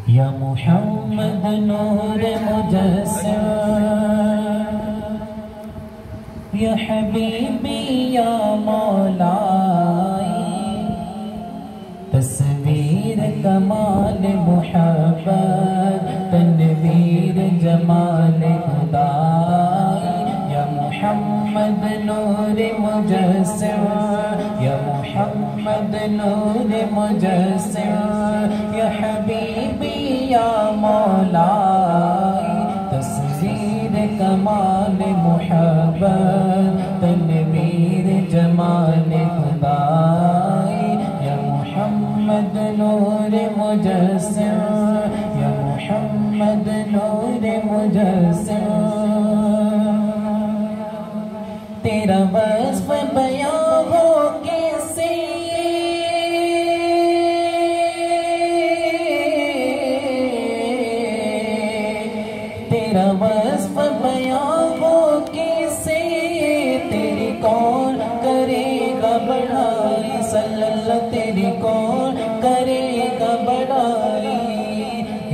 یا محمد نور مجسم، یا حبیبی یا مولائی، تصویر کمال محبت، تنویر جمال خدائی، یا محمد نور مجسم، یا محمد نور مجسم، یا حبیبی یا مولائی، تصویر کمال محبت، تنویر جمال خدائی، یا محمد نور مجسم، یا محمد نور مجسم۔ تیرا وصف بیان ہو کیسے، تیرا وصف بیان ہو کیسے، تیری کون کرے گا بڑائی، صلی اللہ تیری کون کرے گا بڑائی،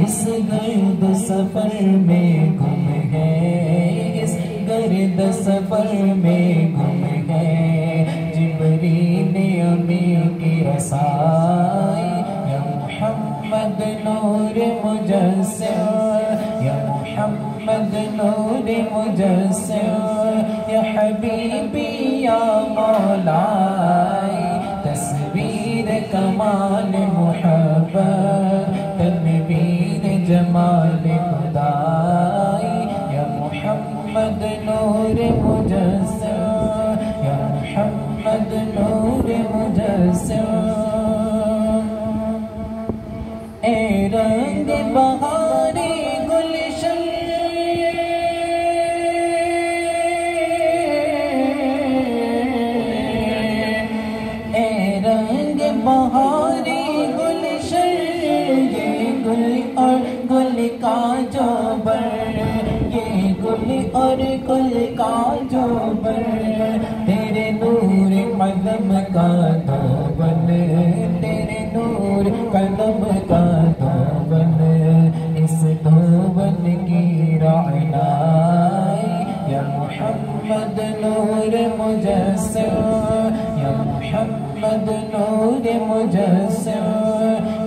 اس گرد سفر میں گم ہے، اس گرد سفر میں گم ہے، جبریل امین کی رسائی، یا محمد نور مجسم، یا محمد نور مجسم، یا حبیبی یا مولائی، تصویر کمال محبت، تنویر جمال خدائی، یا محمد نور مجسم، یا محمد نور مجسم۔ اے رنگ بہاری گلشن، اے رنگ بہاری گلشن، یہ گل اور گل کا جوبر، یہ گل اور گل کا جوبر، تیرے نور قدم کا دوبن، تیرے نور قدم کا دوبن، اس دوبن کی رعنائی، یا محمد نور مجسم، یا محمد نور مجسم،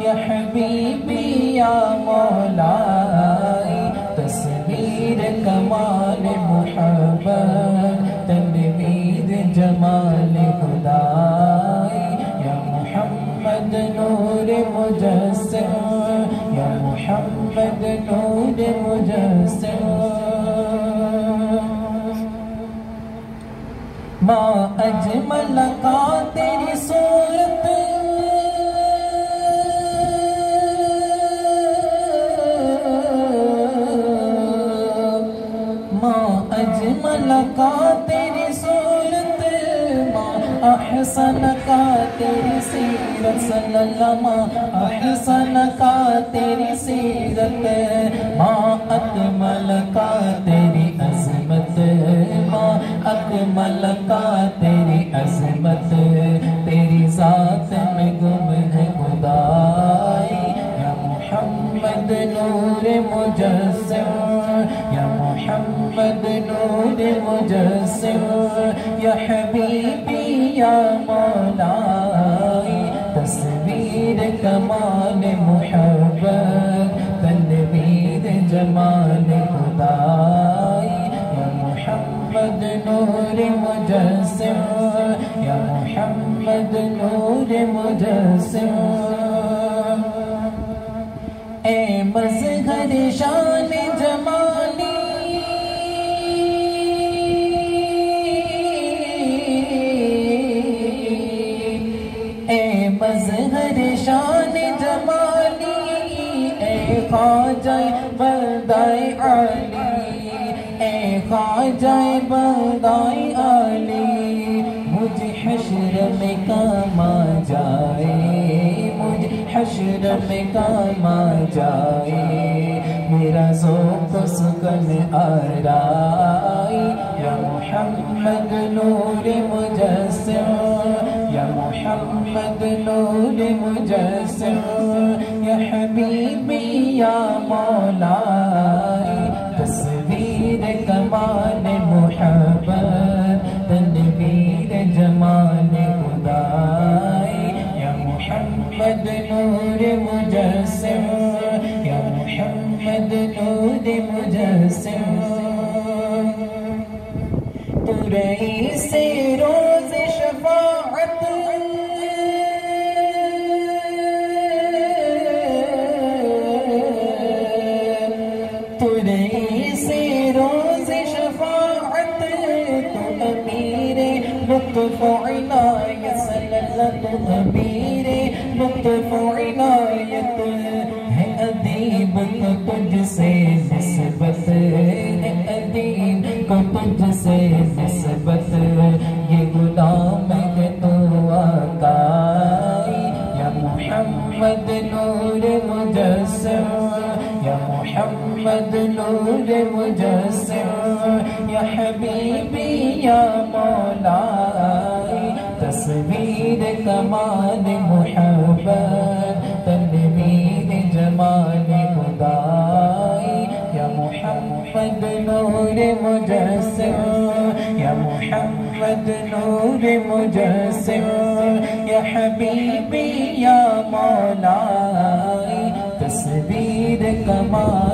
یا حبیبی یا مولائی، تصویر کمال محبت، تنویر جمال خدائی، یا محمد نور مجسم، یا محمد نور مجسم۔ ما اجمل کا تیری صورت، ما اجمل کا تیری صورت، ما احسن کا تیری سیرت، صلی اللہ ما احسن کا تیری سیرت، ما اکمل کا تیری عظمت، ما اکمل کا تیری عظمت، تیری ذات میں گم ہے خدائی، یا محمد نور مجسم، یا محمد نور مجسم، یا حبیبی یا مولائی، تصویر کمال محبت، تنویر جمال خدائی، یا محمد نور مجسم، یا محمد نور مجسم۔ اے مظہر شان جمالی، اے مظہر شان جمالی، اے خواجہ بردائے عالی، اے خواجہ بردائے عالی، مجھے حشر میں کام آ جائے، مجھے حشر میں کام آ جائے، میرا رزو کو سکن آرائی یا محمد نور مجسم یا محمد نور مجسم یا حبیبی یا مولائی تصویر کمال محبت تنویر جمال خدائی یا محمد نور مجسم یا محمد نور مجسم تو رئیس روز شفاعت تو رئیس روز شفاعت تو امیر لطف عنایت صلی اللہ تو امیر لطف عنایت ہے ادیب کو تجھ سے نسبت ہے ادیب کو تجھ سے نسبت یہ غلام ہے تو آقائی یا محمد نور مجسم یا محمد نور مجسم یا حبیبی یا مولائی تصویر کمال محبت تنویر جمال خدائی یا محمد نور مجسم یا محمد نور مجسم یا حبیبی یا مولائی تصویر کمال